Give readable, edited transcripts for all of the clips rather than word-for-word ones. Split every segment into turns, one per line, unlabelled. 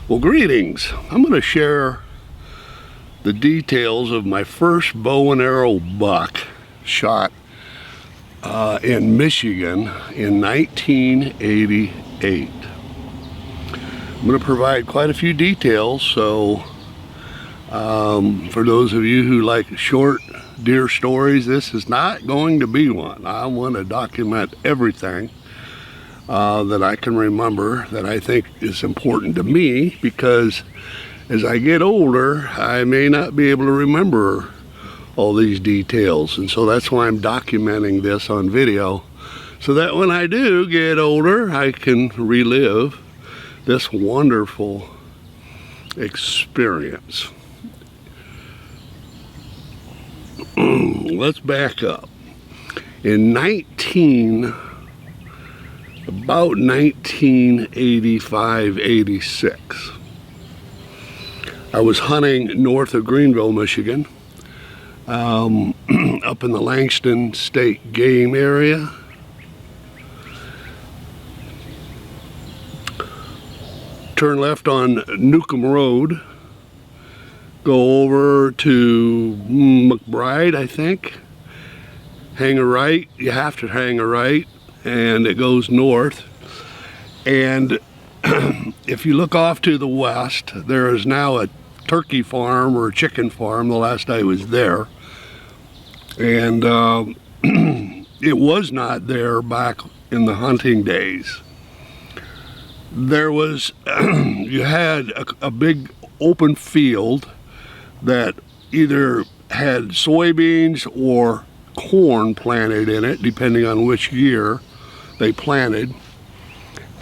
Well, greetings. I'm going to share the details of my first bow and arrow buck shot in Michigan in 1988. I'm going to provide quite a few details, so for those of you who like short deer stories, this is not going to be one. I want to document everything that I can remember that I think is important to me, because as I get older I may not be able to remember all these details, and so that's why I'm documenting this on video, so that when I do get older I can relive this wonderful experience. Let's back up. In about 1985-86, I was hunting north of Greenville, Michigan, up in the Langston State Game area. Turn left on Newcomb Road, go over to McBride, I think, hang a right. You have to hang a right, and it goes north. And if you look off to the west, there is now a turkey farm or a chicken farm the last I was there, and it was not there back in the hunting days. There was you had a big open field that either had soybeans or corn planted in it, depending on which year they planted.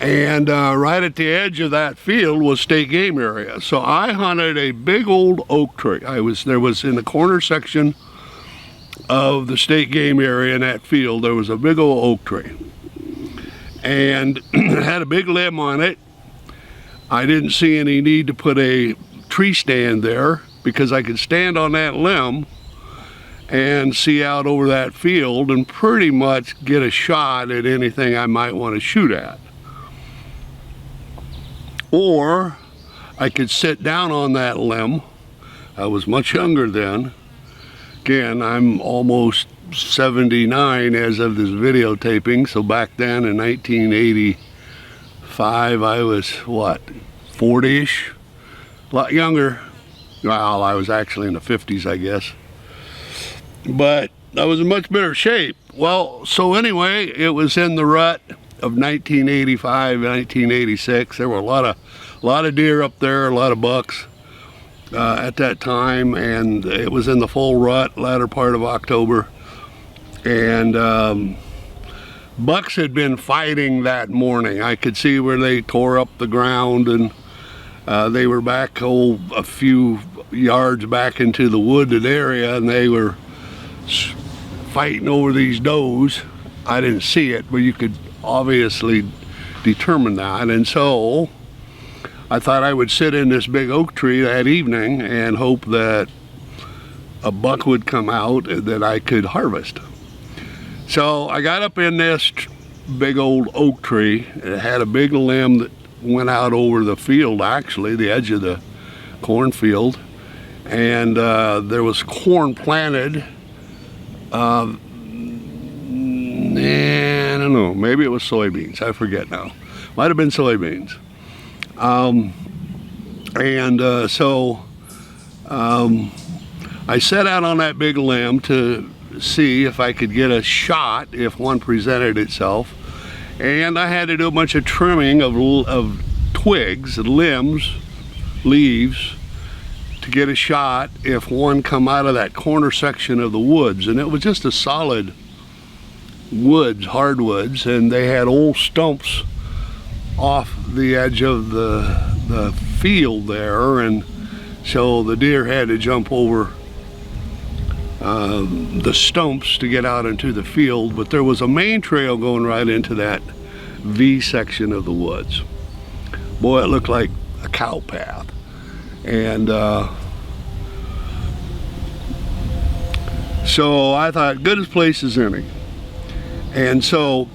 And right at the edge of that field was state game area. So I hunted a big old oak tree. There was in the corner section of the state game area in that field, there was a big old oak tree. And it had a big limb on it. I didn't see any need to put a tree stand there, because I could stand on that limb and see out over that field and pretty much get a shot at anything I might want to shoot at. Or I could sit down on that limb. I was much younger then. Again, I'm almost 79 as of this videotaping, so back then in 1985 I was, what, 40-ish? A lot younger. Well, I was actually in the 50s, I guess. But I was in much better shape. Well, so anyway, it was in the rut of 1985, 1986. There were a lot of deer up there, a lot of bucks at that time, and it was in the full rut, latter part of October. And bucks had been fighting that morning. I could see where they tore up the ground, and they were back a few yards back into the wooded area, and they were fighting over these does. I didn't see it, but you could obviously determine that. And so I thought I would sit in this big oak tree that evening and hope that a buck would come out that I could harvest. So I got up in this big old oak tree. It had a big limb that went out over the field, actually, the edge of the cornfield. And there was corn planted. I don't know, maybe it was soybeans. I forget now. Might have been soybeans. So I set out on that big limb to see if I could get a shot if one presented itself, and I had to do a bunch of trimming of twigs and limbs, leaves, to get a shot if one come out of that corner section of the woods. And it was just a solid woods, hardwoods, and they had old stumps off the edge of the field there, and so the deer had to jump over the stumps to get out into the field. But there was a main trail going right into that V section of the woods. Boy, it looked like a cow path. And so I thought, good as place as any. And so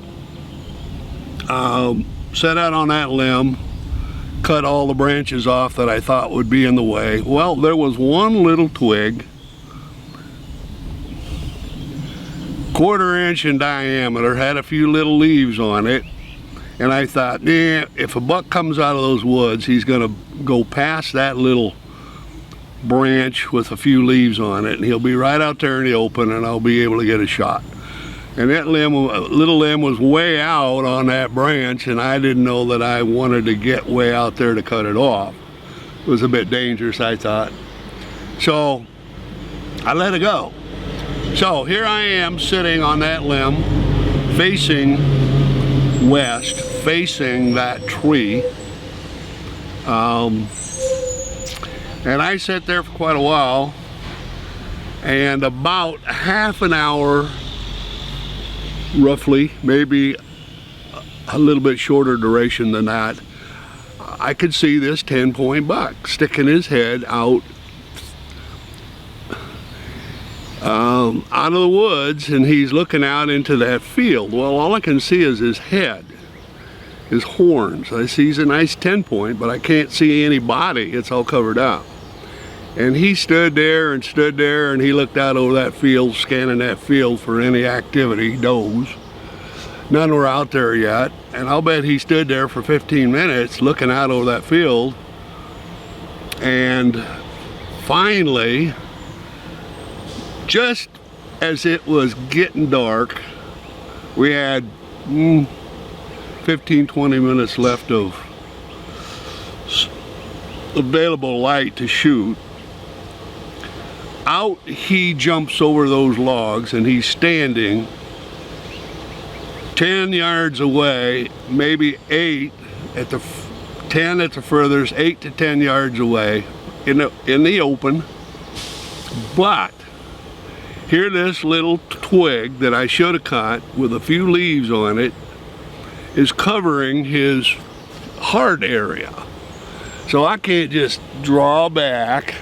set out on that limb, cut all the branches off that I thought would be in the way. Well, there was one little twig, 1/4 inch in diameter, had a few little leaves on it, and I thought, nah, if a buck comes out of those woods, he's gonna go past that little branch with a few leaves on it, and he'll be right out there in the open, and I'll be able to get a shot. And that little limb was way out on that branch, and I didn't know that I wanted to get way out there to cut it off. It was a bit dangerous, I thought. So I let it go. So here I am sitting on that limb, facing west, facing that tree. And I sat there for quite a while, and about half an hour, roughly, maybe a little bit shorter duration than that, I could see this 10-point buck sticking his head out of the woods, and he's looking out into that field. Well, all I can see is his head, his horns. I see he's a nice 10-point, but I can't see any body. It's all covered up. And he stood there, and he looked out over that field, scanning that field for any activity, does. None were out there yet, and I'll bet he stood there for 15 minutes looking out over that field. And finally, just as it was getting dark, we had 15-20 minutes left of available light to shoot. Out he jumps over those logs, and he's standing 10 yards away, maybe 8 at the 10 at the furthest, 8 to 10 yards away in the open. But here, this little twig that I should have cut with a few leaves on it is covering his heart area. So I can't just draw back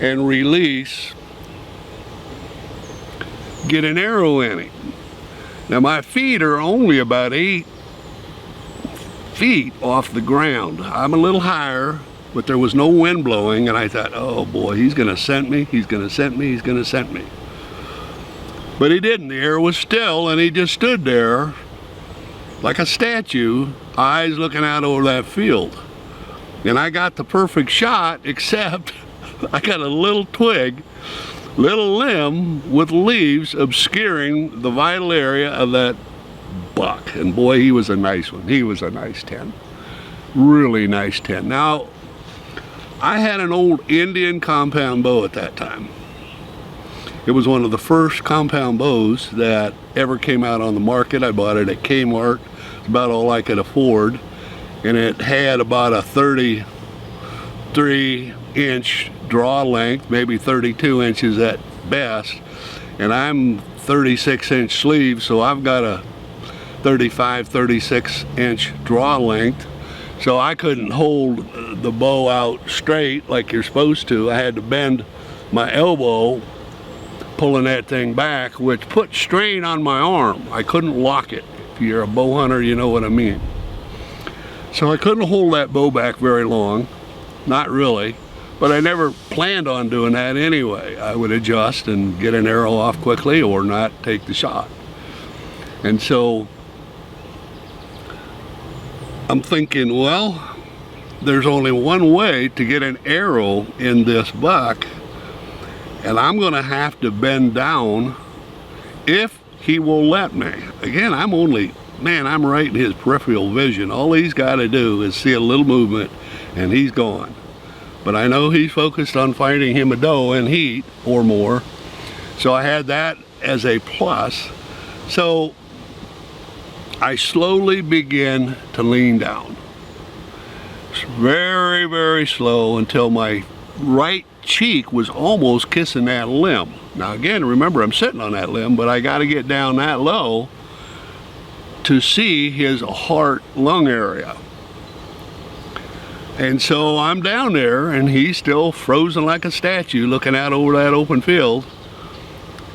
and release, get an arrow in it. Now my feet are only about 8 feet off the ground. I'm a little higher, but there was no wind blowing, and I thought, oh boy, he's gonna scent me, he's gonna scent me, he's gonna scent me. But he didn't. The air was still, and he just stood there like a statue, eyes looking out over that field. And I got the perfect shot, except I got a little twig, little limb with leaves obscuring the vital area of that buck. And boy, he was a nice one. He was a nice 10. Really nice 10. Now, I had an old Indian compound bow at that time. It was one of the first compound bows that ever came out on the market. I bought it at Kmart. It's about all I could afford. And it had about a 33-inch draw length, maybe 32 inches at best, and I'm 36-inch sleeve, so I've got a 36-inch draw length, so I couldn't hold the bow out straight like you're supposed to. I had to bend my elbow pulling that thing back, which put strain on my arm. I couldn't lock it. If you're a bow hunter, you know what I mean. So I couldn't hold that bow back very long, not really. But I never planned on doing that anyway. I would adjust and get an arrow off quickly or not take the shot. And so I'm thinking, well, there's only one way to get an arrow in this buck, and I'm gonna have to bend down if he will let me. Again, I'm right in his peripheral vision. All he's gotta do is see a little movement and he's gone. But I know he's focused on finding him a doe in heat or more. So I had that as a plus. So I slowly begin to lean down. It's very, very slow until my right cheek was almost kissing that limb. Now again, remember, I'm sitting on that limb, but I got to get down that low to see his heart lung area. And so I'm down there, and he's still frozen like a statue looking out over that open field.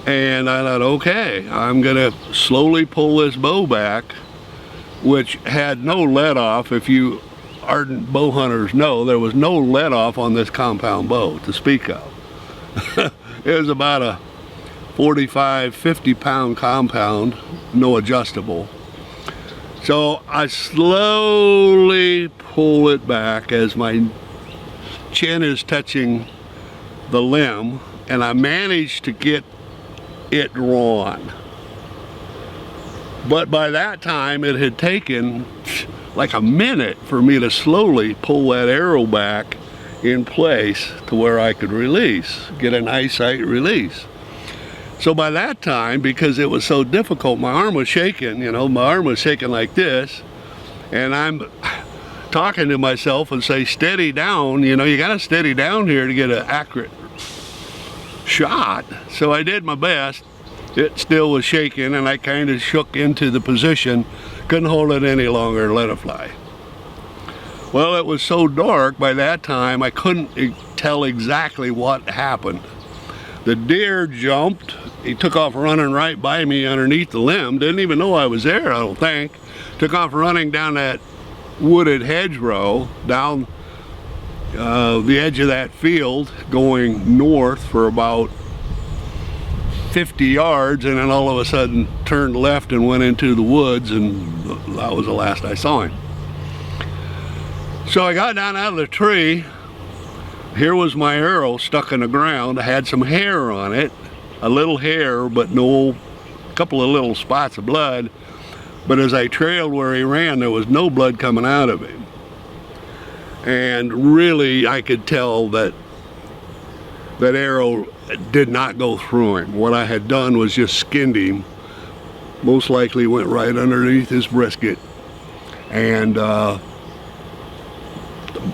And I thought, okay, I'm gonna slowly pull this bow back, which had no let off. If you ardent bow hunters know, there was no let off on this compound bow to speak of. It was about a 45, 50 pound compound, no adjustable. So I slowly pull it back as my chin is touching the limb, and I managed to get it drawn. But by that time it had taken like a minute for me to slowly pull that arrow back in place to where I could release, get an eyesight release. So by that time, because it was so difficult, my arm was shaking, you know, my arm was shaking like this, and I'm talking to myself and say, steady down, you know, you gotta steady down here to get an accurate shot. So I did my best. It still was shaking, and I kind of shook into the position, couldn't hold it any longer and let it fly. Well, it was so dark by that time, I couldn't tell exactly what happened. The deer jumped, he took off running right by me underneath the limb, didn't even know I was there, I don't think. Took off running down that wooded hedgerow, down the edge of that field, going north for about 50 yards, and then all of a sudden turned left and went into the woods, and that was the last I saw him. So I got down out of the tree. Here was my arrow stuck in the ground. I had some hair on it, a little hair, but no, couple of little spots of blood. But as I trailed where he ran, there was no blood coming out of him. And really, I could tell that that arrow did not go through him. What I had done was just skinned him. Most likely went right underneath his brisket. And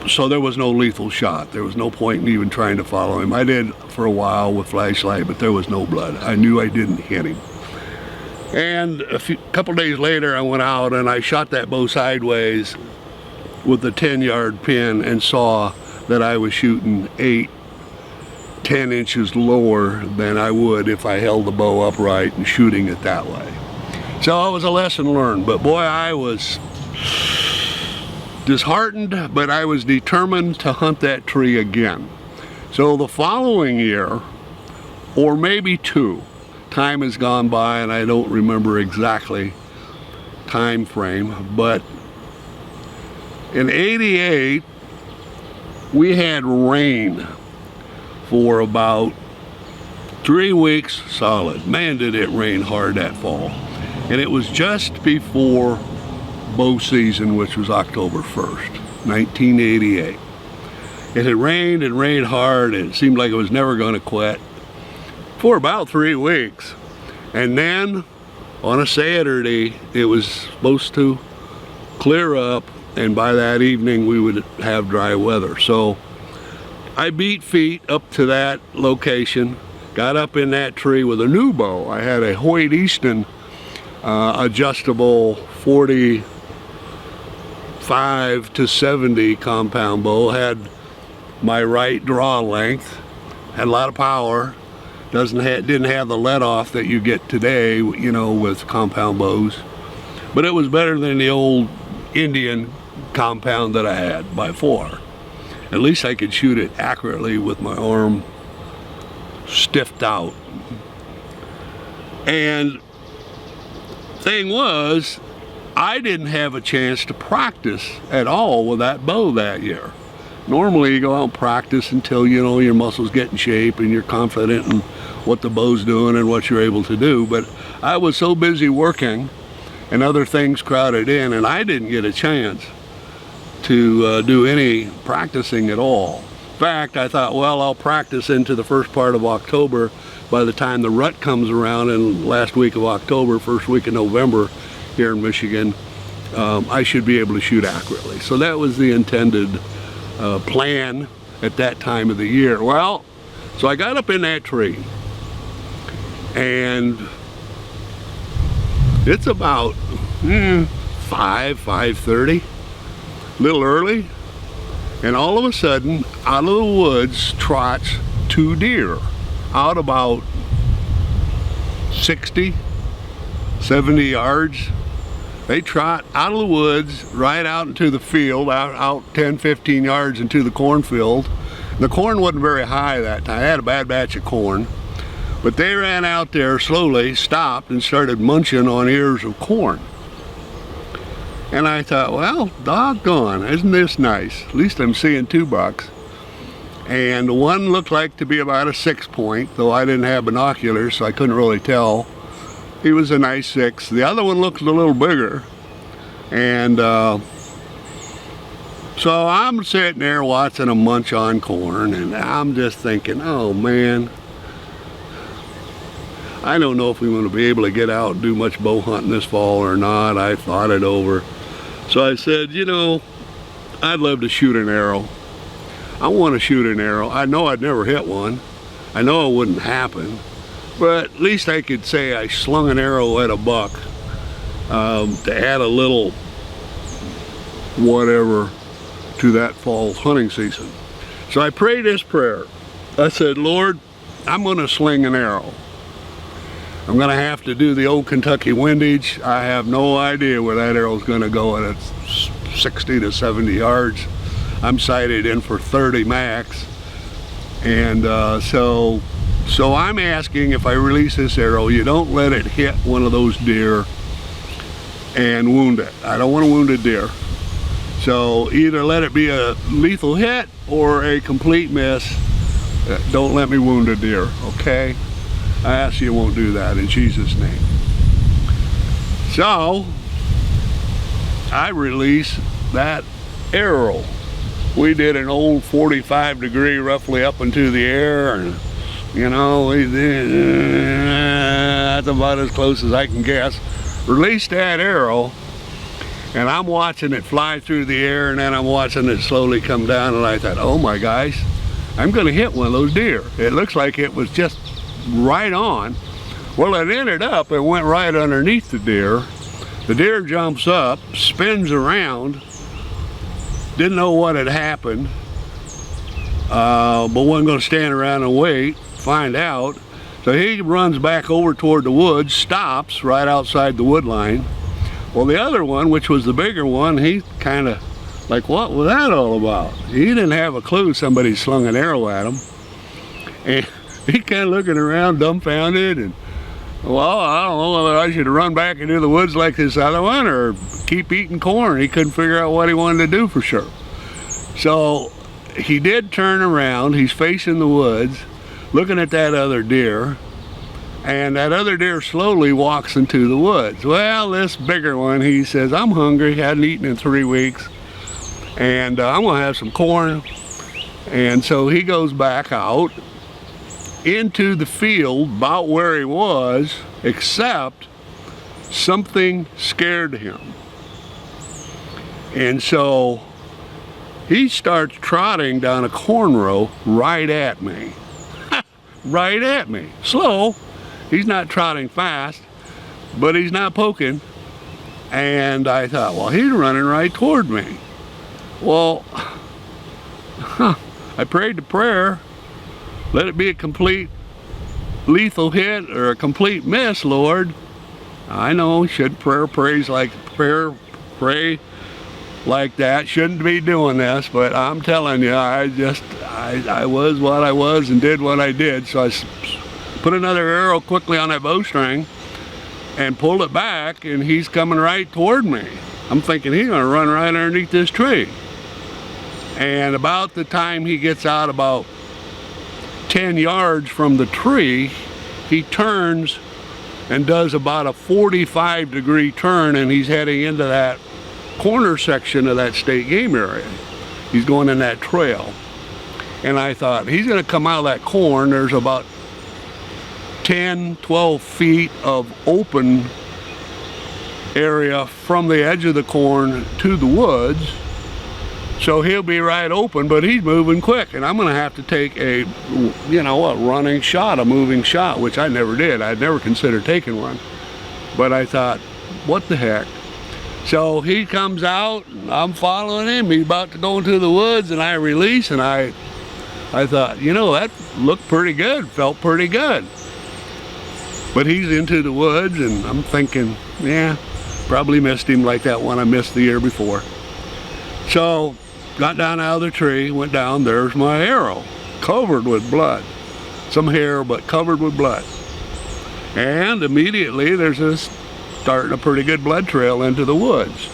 so there was no lethal shot. There was no point in even trying to follow him. I did for a while with flashlight, but there was no blood. I knew I didn't hit him. And a couple days later, I went out and I shot that bow sideways with a 10-yard pin and saw that I was shooting 10 inches lower than I would if I held the bow upright and shooting it that way. So it was a lesson learned, but boy, I was disheartened, but I was determined to hunt that tree again. So the following year, or maybe two, time has gone by and I don't remember exactly time frame, but in '88 we had rain for about 3 weeks solid. Man, did it rain hard that fall. And it was just before bow season, which was October 1st, 1988. It had rained and rained hard, and it seemed like it was never going to quit for about 3 weeks. And then on a Saturday, it was supposed to clear up, and by that evening we would have dry weather. So I beat feet up to that location, got up in that tree with a new bow. I had a Hoyt Easton adjustable 45 to 70 compound bow. Had my right draw length, had a lot of power. Didn't have the let off that you get today, you know, with compound bows. But it was better than the old Indian compound that I had by far. At least I could shoot it accurately with my arm stiffed out. And thing was, I didn't have a chance to practice at all with that bow that year. Normally you go out and practice until, you know, your muscles get in shape and you're confident in what the bow's doing and what you're able to do. But I was so busy working and other things crowded in, and I didn't get a chance to do any practicing at all. In fact, I thought, well, I'll practice into the first part of October. By the time the rut comes around in last week of October, first week of November here in Michigan, I should be able to shoot accurately. So that was the intended plan at that time of the year. Well, so I got up in that tree, and it's about 5:30. Little early, and all of a sudden out of the woods trots 2 deer out about 60, 70 yards. They trot out of the woods, right out into the field, out 10, 15 yards into the cornfield. The corn wasn't very high that time. I had a bad batch of corn. But they ran out there slowly, stopped, and started munching on ears of corn. And I thought, well, doggone, isn't this nice? At least I'm seeing 2 bucks. And one looked like to be about a 6-point, though I didn't have binoculars, so I couldn't really tell. He was a nice 6. The other one looked a little bigger. And so I'm sitting there watching them munch on corn, and I'm just thinking, oh man, I don't know if we want to be able to get out and do much bow hunting this fall or not. I thought it over. So I said, you know, I'd love to shoot an arrow. I want to shoot an arrow. I know I'd never hit one. I know it wouldn't happen. But at least I could say I slung an arrow at a buck to add a little whatever to that fall hunting season. So I prayed this prayer. I said, Lord, I'm going to sling an arrow. I'm going to have to do the old Kentucky windage. I have no idea where that arrow's going to go at 60 to 70 yards. I'm sighted in for 30 max. And so I'm asking, if I release this arrow, you don't let it hit one of those deer and wound it. I don't want to wound a deer. So either let it be a lethal hit or a complete miss. Don't let me wound a deer, okay? I ask you won't do that in Jesus' name. So I release that arrow. We did an old 45-degree roughly up into the air, and you know, that's about as close as I can guess. Released that arrow, and I'm watching it fly through the air, and then I'm watching it slowly come down, and I thought, oh my gosh, I'm going to hit one of those deer. It looks like it was just right on. Well, it ended up and went right underneath the deer. The deer jumps up, spins around, didn't know what had happened, but wasn't going to stand around and wait, find out. So he runs back over toward the woods, stops right outside the wood line. Well, the other one, which was the bigger one, he kind of like, what was that all about? He didn't have a clue somebody slung an arrow at him. And he kind of looking around dumbfounded, and well, I don't know whether I should run back into the woods like this other one or keep eating corn. He couldn't figure out what he wanted to do for sure. So he did turn around. He's facing the woods, looking at that other deer, and that other deer slowly walks into the woods. Well, this bigger one, he says, I'm hungry, hadn't eaten in 3 weeks, and I'm gonna have some corn. And so he goes back out into the field about where he was, except something scared him. And so he starts trotting down a corn row right at me. Right at me. Slow. He's not trotting fast, but he's not poking. And I thought, well, he's running right toward me. Well, I prayed the prayer. Let it be a complete lethal hit or a complete miss, Lord. I know, should pray like that. Shouldn't be doing this, but I'm telling you, I was what I was and did what I did. So I put another arrow quickly on that bowstring and pulled it back, and he's coming right toward me. I'm thinking he's gonna run right underneath this tree. And about the time he gets out about 10 yards from the tree, he turns and does about a 45-degree turn, and he's heading into that corner section of that state game area. He's going in that trail. And I thought, he's going to come out of that corn. There's about 10, 12 feet of open area from the edge of the corn to the woods. So he'll be right open, but he's moving quick, and I'm going to have to take a, a running shot, a moving shot, which I never did. I'd never considered taking one. But I thought, what the heck? So he comes out, and I'm following him. He's about to go into the woods, and I release, and I thought, that looked pretty good, felt pretty good. But he's into the woods, and I'm thinking, yeah. Probably missed him like that one I missed the year before. So, got down out of the tree, went down, there's my arrow, covered with blood. Some hair, but covered with blood. And immediately there's starting a pretty good blood trail into the woods.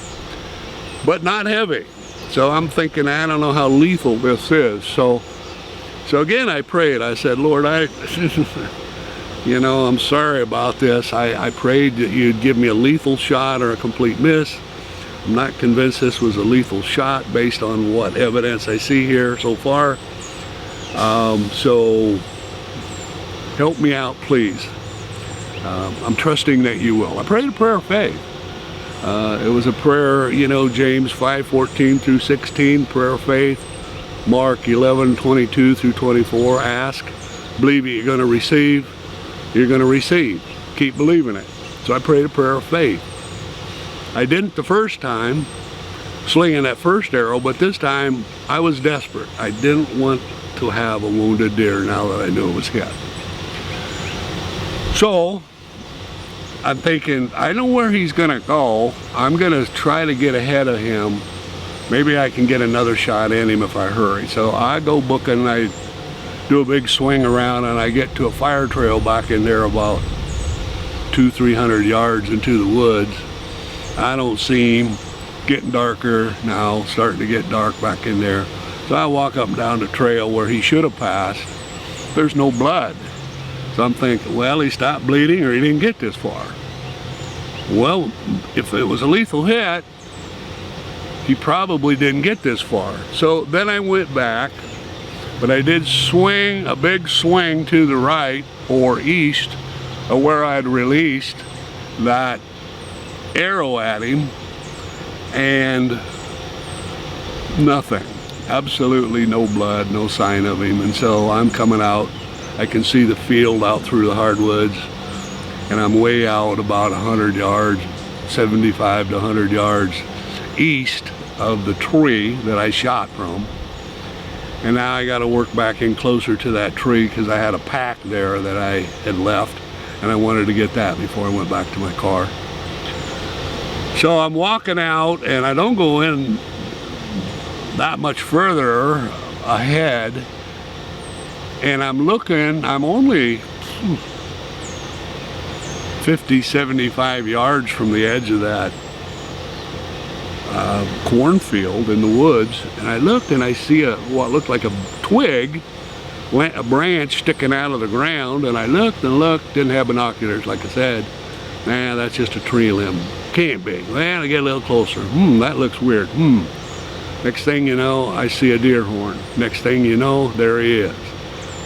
But not heavy. So I'm thinking, I don't know how lethal this is. So again I prayed. I said, Lord, you know, I'm sorry about this. I prayed that you'd give me a lethal shot or a complete miss. I'm not convinced this was a lethal shot based on what evidence I see here so far. So help me out, please. I'm trusting that you will. I prayed a prayer of faith. It was a prayer, you know, James 5:14 through 16, prayer of faith. Mark 11:22 through 24, ask, believe you're going to receive, you're going to receive. Keep believing it. So I prayed a prayer of faith. I didn't the first time, slinging that first arrow, but this time I was desperate. I didn't want to have a wounded deer now that I knew it was hit. So I'm thinking, I know where he's going to go. I'm going to try to get ahead of him. Maybe I can get another shot in him if I hurry. So I go booking, I do a big swing around, and I get to a fire trail back in there about 200-300 yards into the woods. I don't see him. Getting darker now, starting to get dark back in there. So I walk up and down the trail where he should have passed. There's no blood. So I'm thinking, well, he stopped bleeding or he didn't get this far. Well, if it was a lethal hit, he probably didn't get this far. So then I went back, but I did swing, a big swing to the right or east of where I had released that arrow at him, and nothing. Absolutely no blood, no sign of him. And so I'm coming out. I can see the field out through the hardwoods, and I'm way out about 100 yards, 75 to 100 yards east of the tree that I shot from. And now I got to work back in closer to that tree because I had a pack there that I had left, and I wanted to get that before I went back to my car. So I'm walking out, and I don't go in that much further ahead, and I'm looking, I'm only 50, 75 yards from the edge of that cornfield in the woods, and I looked and I see what looked like a twig, a branch sticking out of the ground, and I looked and looked, didn't have binoculars like I said. Nah, that's just a tree limb. Can't be. Well, I get a little closer. That looks weird. Next thing you know, I see a deer horn. Next thing you know, there he is.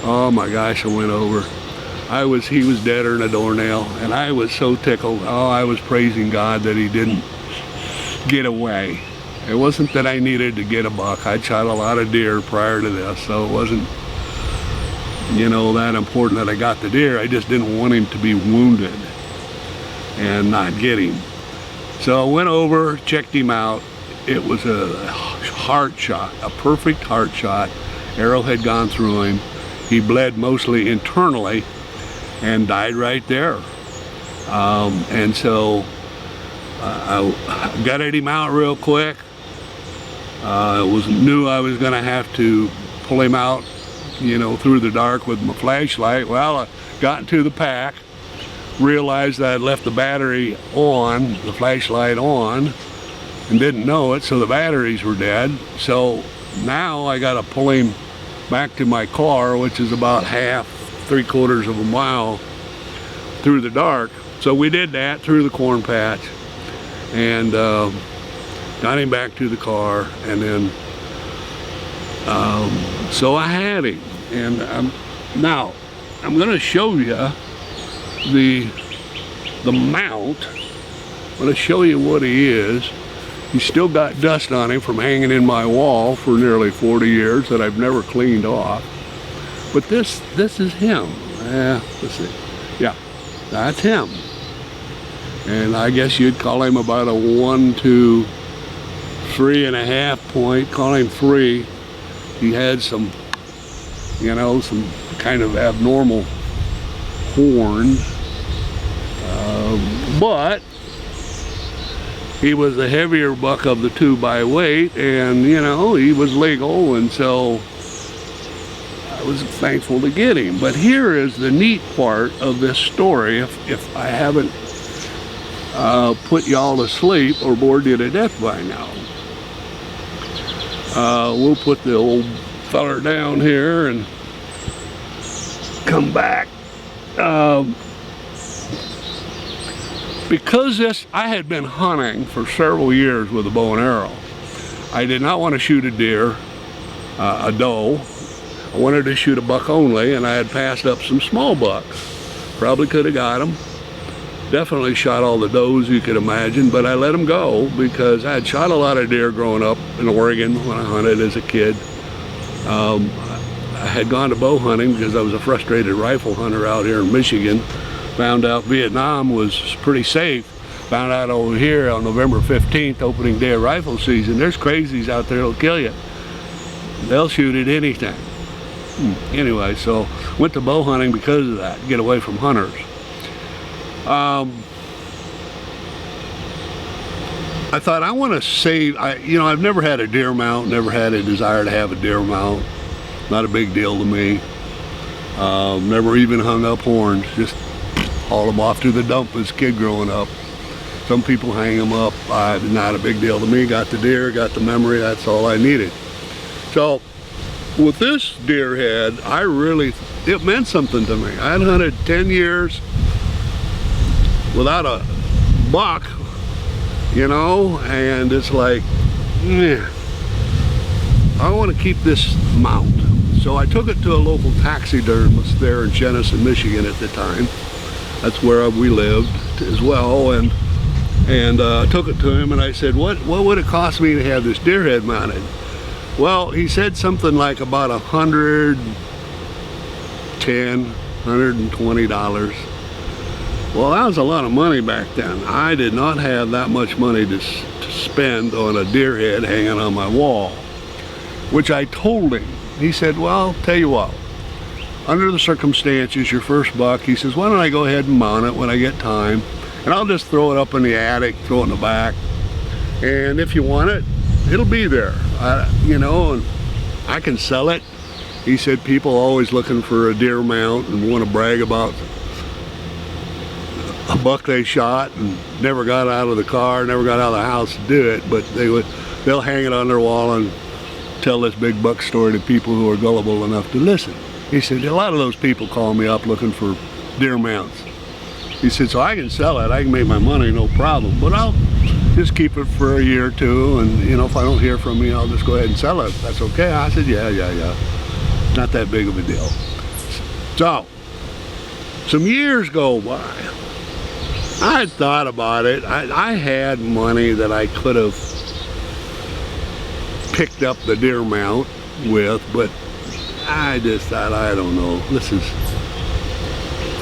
Oh my gosh, I went over. He was deader than a doornail, and I was so tickled. Oh, I was praising God that he didn't get away. It wasn't that I needed to get a buck. I'd shot a lot of deer prior to this, so it wasn't, you know, that important that I got the deer. I just didn't want him to be wounded and not get him. So I went over, checked him out. It was a heart shot, a perfect heart shot. Arrow had gone through him. He bled mostly internally and died right there. And so I gutted him out real quick. Knew I was going to have to pull him out, you know, through the dark with my flashlight. Well, I got into the pack, realized that I had left the battery on, the flashlight on, and didn't know it, so the batteries were dead. So now I got to pull him back to my car, which is about half, 3/4 of a mile through the dark. So we did that through the corn patch, and got him back to the car, and then so I had him. And now I'm going to show you the mount. I'm going to show you what he is. He's still got dust on him from hanging in my wall for nearly 40 years that I've never cleaned off. But this is him. Let's see. Yeah, that's him. And I guess you'd call him about a 1 to 3.5 point. Call him 3. He had some, you know, some kind of abnormal horn. But he was the heavier buck of the two by weight, and you know, he was legal, and so I was thankful to get him. But here is the neat part of this story, if I haven't put y'all to sleep or bored you to death by now. We'll put the old feller down here and come back. Because I had been hunting for several years with a bow and arrow. I did not want to shoot a deer, a doe. I wanted to shoot a buck only, and I had passed up some small bucks. Probably could have got them. Definitely shot all the does you could imagine, but I let them go because I had shot a lot of deer growing up in Oregon when I hunted as a kid. I had gone to bow hunting because I was a frustrated rifle hunter out here in Michigan. Found out Vietnam was pretty safe. Found out over here on November 15th, opening day of rifle season, there's crazies out there that'll kill you. They'll shoot at anything. Anyway, so went to bow hunting because of that, get away from hunters. I thought I want to save, you know, I've never had a deer mount, never had a desire to have a deer mount. Not a big deal to me. Never even hung up horns, just haul them off to the dump as a kid growing up. Some people hang them up, not a big deal to me. Got the deer, got the memory, that's all I needed. So with this deer head, it meant something to me. I had hunted 10 years without a buck, you know, and it's like, I want to keep this mount. So I took it to a local taxidermist there in Jenison, Michigan at the time. That's where we lived as well, and took it to him, and I said, what would it cost me to have this deer head mounted? Well, he said something like about $110, $120. Well, that was a lot of money back then. I did not have that much money to spend on a deer head hanging on my wall, which I told him. He said, well, tell you what, under the circumstances, your first buck, he says, why don't I go ahead and mount it when I get time, and I'll just throw it up in the attic, throw it in the back, and if you want it, it'll be there, you know, and I can sell it. He said people always looking for a deer mount and want to brag about a buck they shot and never got out of the car, never got out of the house to do it, but they'll hang it on their wall and tell this big buck story to people who are gullible enough to listen. He said, a lot of those people call me up looking for deer mounts. He said, so I can sell it, I can make my money, no problem, but I'll just keep it for a year or two, and you know, if I don't hear from you, I'll just go ahead and sell it. That's okay. I said, yeah. Not that big of a deal. So, some years go by. I had thought about it. I had money that I could have picked up the deer mount with, but I just thought, I don't know, this is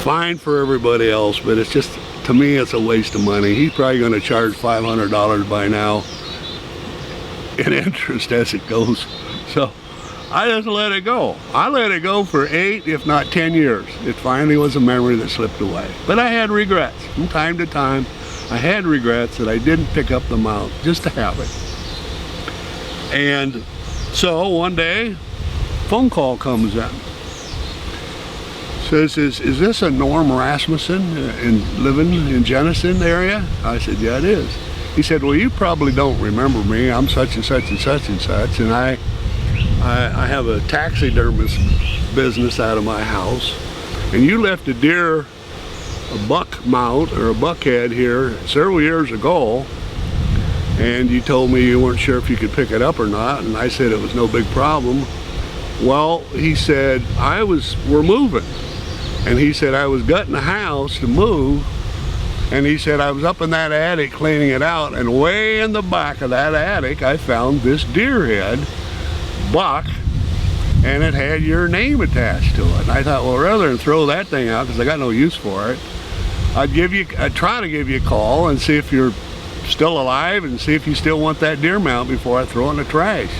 fine for everybody else, but it's just, to me, it's a waste of money. He's probably going to charge $500 by now in interest as it goes. So I just let it go. I let it go for 8, if not 10 years. It finally was a memory that slipped away. But I had regrets. From time to time, I had regrets that I didn't pick up the mount just to have it. And so one day, phone call comes in. Says, is this a Norm Rasmussen living in Jenison area? I said, yeah, it is. He said, well, you probably don't remember me. I'm such and such and such and such, and I have a taxidermist business out of my house, and you left a buck mount or a buck head here several years ago, and you told me you weren't sure if you could pick it up or not, and I said it was no big problem. Well, he said, we're moving. And he said, I was gutting the house to move, and he said, I was up in that attic cleaning it out, and way in the back of that attic, I found this deer head buck, and it had your name attached to it. And I thought, well, rather than throw that thing out, because I got no use for it, I'd try to give you a call and see if you're still alive and see if you still want that deer mount before I throw it in the trash.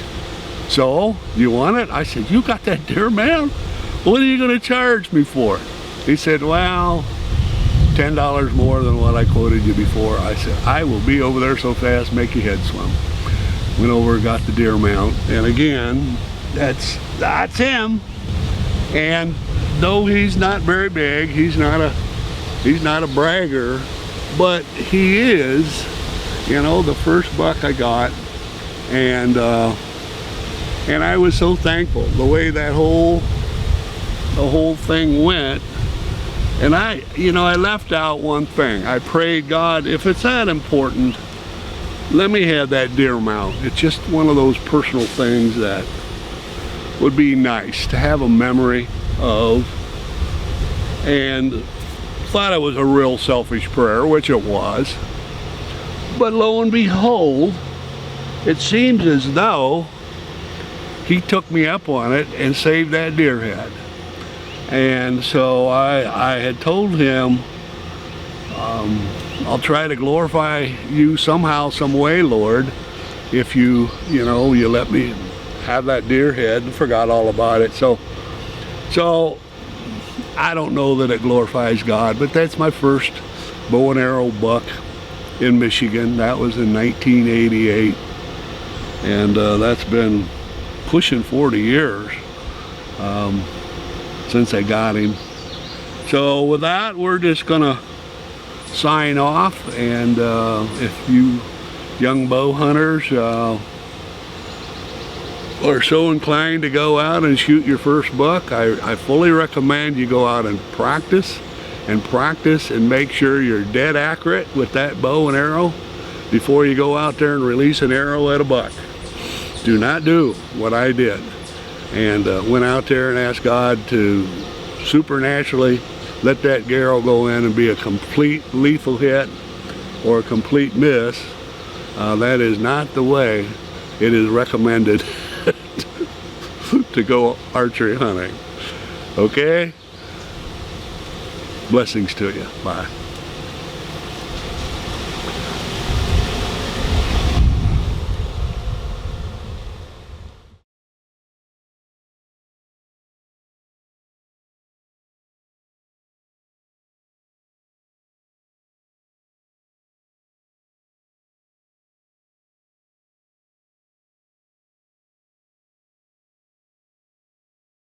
So, you want it? I said, you got that deer mount? What are you going to charge me for it? He said, well, $10 more than what I quoted you before. I said, I will be over there so fast, make your head swim. Went over, got the deer mount, and again, that's him. And though he's not very big, he's not a bragger, but he is, you know, the first buck I got, and I was so thankful the way the whole thing went. And I left out one thing. I prayed, God, if it's that important, let me have that deer mount. It's just one of those personal things that would be nice to have a memory of. And thought it was a real selfish prayer, which it was. But lo and behold, it seems as though he took me up on it and saved that deer head. And so I had told him, I'll try to glorify you somehow, some way, Lord, if you let me have that deer head, and forgot all about it. So I don't know that it glorifies God, but that's my first bow and arrow buck in Michigan. That was in 1988, and that's been pushing 40 years since I got him. So with that, we're just gonna sign off, and if you young bow hunters are so inclined to go out and shoot your first buck, I fully recommend you go out and practice and make sure you're dead accurate with that bow and arrow before you go out there and release an arrow at a buck. Do not do what I did, and went out there and asked God to supernaturally let that arrow go in and be a complete lethal hit or a complete miss. That is not the way it is recommended to go archery hunting. Okay? Blessings to you. Bye.